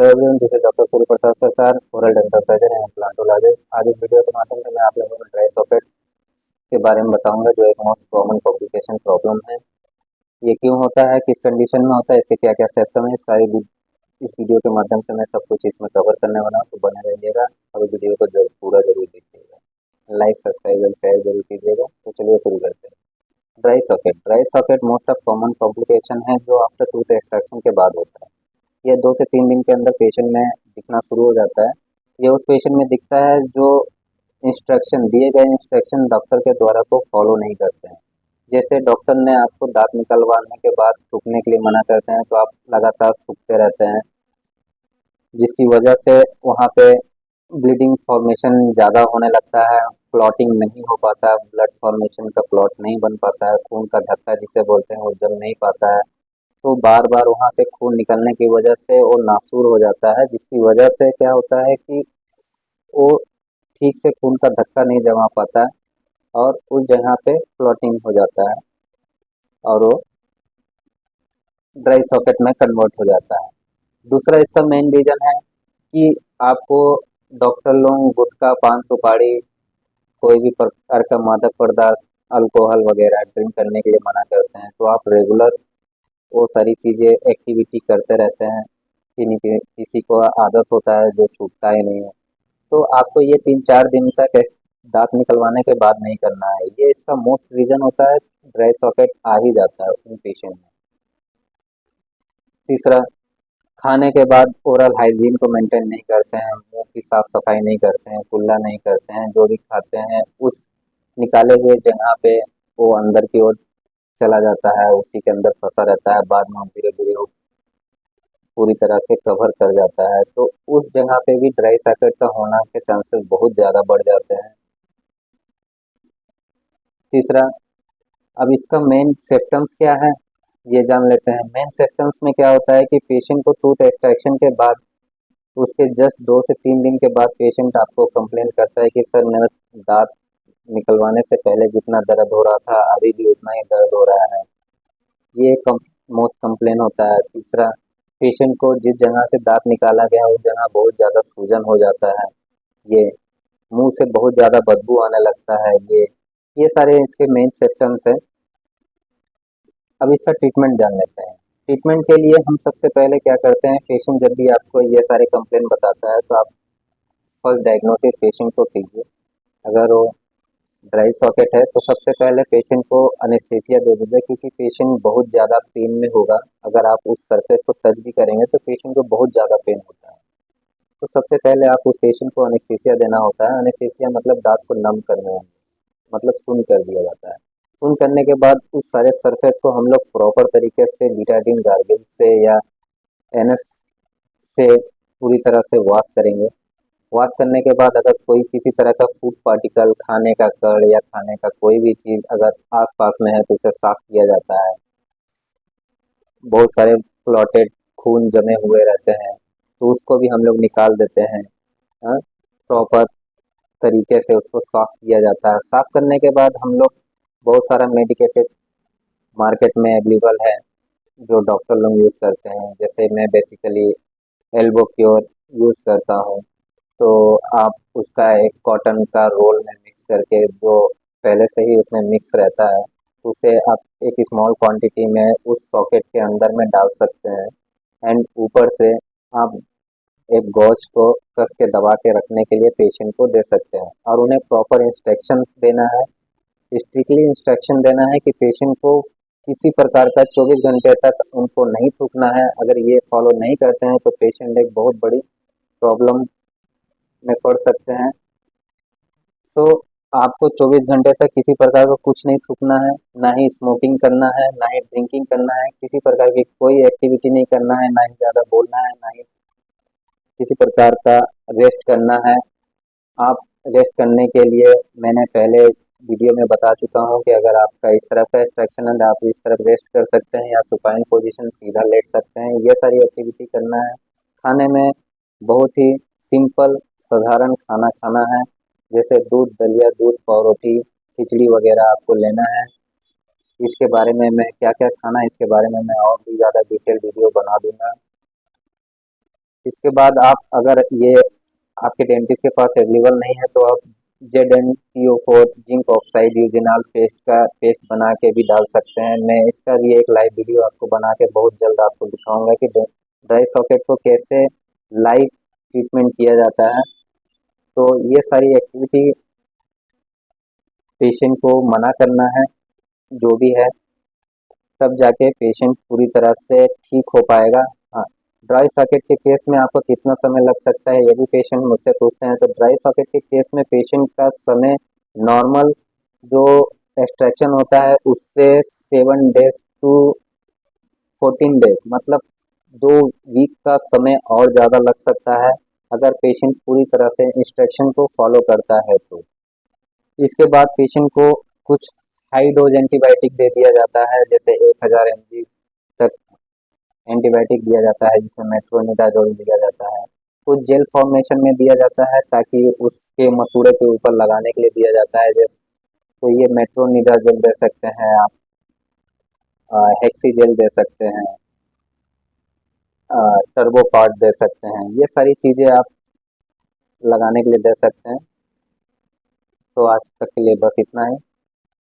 Hello everyone, this is doctor Surya Pratap Sarkar, oral dental surgeon and implantologist. आज इस video के माध्यम से मैं आप लोगों को ड्राई सॉकेट के बारे में बताऊंगा, जो एक मोस्ट कॉमन कॉम्प्लिकेशन प्रॉब्लम है। ये क्यों होता है, किस कंडीशन में होता है, इसके क्या क्या सिम्टम है, इस वीडियो के माध्यम से मैं सब कुछ इसमें कवर करने वाला हूँ। तो बने रहिएगा और वीडियो को पूरा जरूर देखिएगा। लाइक, सब्सक्राइब और शेयर जरूर कीजिएगा। तो चलिए शुरू करते हैं। Dry socket most of common complication है जो आफ्टर टूथ एक्सट्रैक्शन के बाद होता है। यह 2 से 3 दिन के अंदर पेशेंट में दिखना शुरू हो जाता है। यह उस पेशेंट में दिखता है जो दिए गए इंस्ट्रक्शन डॉक्टर के द्वारा को फॉलो नहीं करते हैं। जैसे डॉक्टर ने आपको दांत निकलवाने के बाद थूकने के लिए मना करते हैं, तो आप लगातार थूकते रहते हैं, जिसकी वजह से वहाँ पे ब्लीडिंग फॉर्मेशन ज़्यादा होने लगता है। क्लॉटिंग नहीं हो पाता, ब्लड फॉर्मेशन का क्लॉट नहीं बन पाता है, खून का धक्का जिसे बोलते हैं वो जम नहीं पाता है। तो बार बार वहाँ से खून निकलने की वजह से वो नासूर हो जाता है, जिसकी वजह से क्या होता है कि वो ठीक से खून का धक्का नहीं जमा पाता है और उस जगह पे क्लॉटिंग हो जाता है और वो ड्राई सॉकेट में कन्वर्ट हो जाता है। दूसरा इसका मेन रीजन है कि आपको डॉक्टर लोग गुटखा, पान सुपारी, कोई भी प्रकार का मादक पदार्थ, अल्कोहल वगैरह ड्रिंक करने के लिए मना करते हैं। तो आप रेगुलर वो सारी चीज़ें एक्टिविटी करते रहते हैं, किसी को आदत होता है जो छूटता ही नहीं है। तो आपको ये 3-4 दिन तक दांत निकलवाने के बाद नहीं करना है। ये इसका मोस्ट रीजन होता है, ड्राई सॉकेट आ ही जाता है उन पेशेंट में। तीसरा, खाने के बाद ओरल हाइजीन को मेंटेन नहीं करते हैं, मुंह की साफ सफाई नहीं करते हैं, कुल्ला नहीं करते हैं। जो भी खाते हैं उस निकाले हुए जगह पे वो अंदर की ओर चला जाता है, उसी के अंदर फंसा रहता है। बाद में धीरे धीरे वो पूरी तरह से कवर कर जाता है, तो उस जगह पे भी ड्राई सॉकेट का होना के चांसेस बहुत ज़्यादा बढ़ जाते हैं। तीसरा, अब इसका मेन सिम्टम्स क्या है ये जान लेते हैं। मेन सिम्टम्स में क्या होता है कि पेशेंट को टूथ एक्सट्रैक्शन के बाद उसके जस्ट 2 से 3 दिन के बाद पेशेंट आपको कंप्लेन करता है कि सर, मेरा दांत निकलवाने से पहले जितना दर्द हो रहा था अभी भी उतना ही दर्द हो रहा है। ये मोस्ट कंप्लेन होता है। तीसरा, पेशेंट को जिस जगह से दांत निकाला गया उस जगह बहुत ज़्यादा सूजन हो जाता है। ये मुंह से बहुत ज़्यादा बदबू आने लगता है। ये सारे इसके मेन सिम्टम्स हैं। अब इसका ट्रीटमेंट जान लेते हैं। ट्रीटमेंट के लिए हम सबसे पहले क्या करते हैं, पेशेंट जब भी आपको ये सारे कंप्लेन बताता है तो आप फर्स्ट डायग्नोसिस पेशेंट को कीजिए। अगर वो ड्राई सॉकेट है तो सबसे पहले पेशेंट को अनेस्थीसिया दे दीजिए, क्योंकि पेशेंट बहुत ज़्यादा पेन में होगा। अगर आप उस सरफेस को टच भी करेंगे तो पेशेंट को बहुत ज़्यादा पेन होता है। तो सबसे पहले आप उस पेशेंट को अनेस्थीसिया देना होता है। अनेस्थीसिया मतलब दांत को नम करना है, मतलब सुन्न कर दिया जाता है। सुन्न करने के बाद उस सारे सरफेस को हम लोग प्रॉपर तरीके से बीटाडीन गार्गल से या एनएस से पूरी तरह से वॉश करेंगे। वॉश करने के बाद अगर कोई किसी तरह का फूड पार्टिकल, खाने का कड़ या खाने का कोई भी चीज़ अगर आसपास में है तो उसे साफ किया जाता है। बहुत सारे क्लॉटेड खून जमे हुए रहते हैं तो उसको भी हम लोग निकाल देते हैं। प्रॉपर तरीके से उसको साफ किया जाता है। साफ करने के बाद हम लोग बहुत सारा मेडिकेटेड मार्केट में अवेलेबल है जो डॉक्टर लोग यूज़ करते हैं। जैसे मैं बेसिकली एल्बो क्योर यूज़ करता हूँ। तो आप उसका एक कॉटन का रोल में मिक्स करके, जो पहले से ही उसमें मिक्स रहता है, उसे आप एक स्मॉल क्वांटिटी में उस सॉकेट के अंदर में डाल सकते हैं। एंड ऊपर से आप एक गॉज को कस के दबा के रखने के लिए पेशेंट को दे सकते हैं। और उन्हें प्रॉपर इंस्ट्रक्शन देना है, स्ट्रिक्टली इंस्ट्रक्शन देना है कि पेशेंट को किसी प्रकार का 24 घंटे तक उनको नहीं थूकना है। अगर ये फॉलो नहीं करते हैं तो पेशेंट एक बहुत बड़ी प्रॉब्लम में पड़ सकते हैं। सो आपको 24 घंटे तक किसी प्रकार का कुछ नहीं थूकना है, ना ही स्मोकिंग करना है, ना ही ड्रिंकिंग करना है, किसी प्रकार की कोई एक्टिविटी नहीं करना है, ना ही ज़्यादा बोलना है, ना ही किसी प्रकार का रेस्ट करना है। आप रेस्ट करने के लिए मैंने पहले वीडियो में बता चुका हूँ कि अगर आपका इस तरफ का एक्सट्रैक्शन है तो आप इस तरफ रेस्ट कर सकते हैं या सुपाइन पोजीशन सीधा लेट सकते हैं। ये सारी एक्टिविटी करना है। खाने में बहुत ही सिंपल साधारण खाना खाना है, जैसे दूध दलिया, दूध पावरोटी, खिचड़ी वगैरह आपको लेना है। इसके बारे में मैं क्या क्या खाना है इसके बारे में मैं और भी ज़्यादा डिटेल वीडियो बना दूंगा। इसके बाद आप अगर ये आपके डेंटिस्ट के पास अवेलेबल नहीं है तो आप ZnPO4 zinc oxide eugenol paste का पेस्ट बना के भी डाल सकते हैं। मैं इसका भी एक लाइव वीडियो आपको बना के बहुत जल्द आपको दिखाऊंगा कि ड्राई सॉकेट को कैसे लाइव ट्रीटमेंट किया जाता है। तो ये सारी एक्टिविटी पेशेंट को मना करना है जो भी है, तब जाके पेशेंट पूरी तरह से ठीक हो पाएगा। हाँ, ड्राई सॉकेट के केस में आपको कितना समय लग सकता है ये भी पेशेंट मुझसे पूछते हैं। तो ड्राई सॉकेट के केस में पेशेंट का समय नॉर्मल जो एक्सट्रैक्शन होता है उससे 7 डेज टू 14 डेज मतलब 2 वीक का समय और ज़्यादा लग सकता है अगर पेशेंट पूरी तरह से इंस्ट्रक्शन को फॉलो करता है तो। इसके बाद पेशेंट को कुछ हाई डोज एंटीबायोटिक दे दिया जाता है, जैसे 1000 mg तक एंटीबायोटिक दिया जाता है जिसमें मेट्रोनिडाजोल दिया जाता है। कुछ जेल फॉर्मेशन में दिया जाता है ताकि उसके मसूड़े के ऊपर लगाने के लिए दिया जाता है। जैसे तो ये मेट्रोनिडाजोल दे सकते हैं आप, हेक्सी जेल दे सकते हैं, टर्बोपार्ट दे सकते हैं, ये सारी चीज़ें आप लगाने के लिए दे सकते हैं। तो आज तक के लिए बस इतना ही।